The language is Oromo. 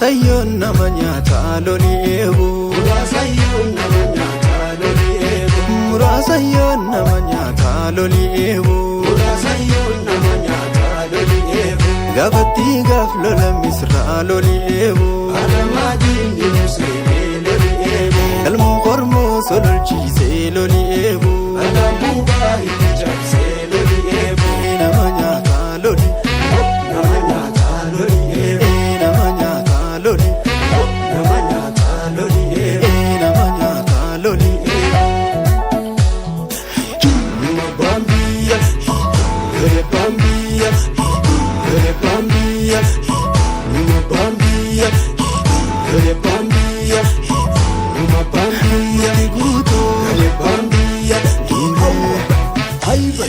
Muraasayoon nama nyaataa lolii eegu. Muraasayoon nama nyaataa lolii eegu. Muraasayoon nama nyaataa lolii eegu. Muraasayoon nama nyaataa lolii eegu. Gaafatti gaaf lola misraa lolii eegu. Adamaatiin ni musliimee lolii eegu. Galmoo kormoo sololchiisee lolii eegu. Alaabuu baay'ee cabsee lolii eegu. Nama nyaataa lolii. Nama nyaataa lolii eegu. Nama nyaataa lolii. Nama nyaataa lolii eegu. Nama nyaataa lolii. Numa Bambiya, Gere Bambiya, Gere Bambiya, Numa Bambiya, Gere Bambiya, Numa Bambiya, Guutuu Gere Bambiya, Hayiba.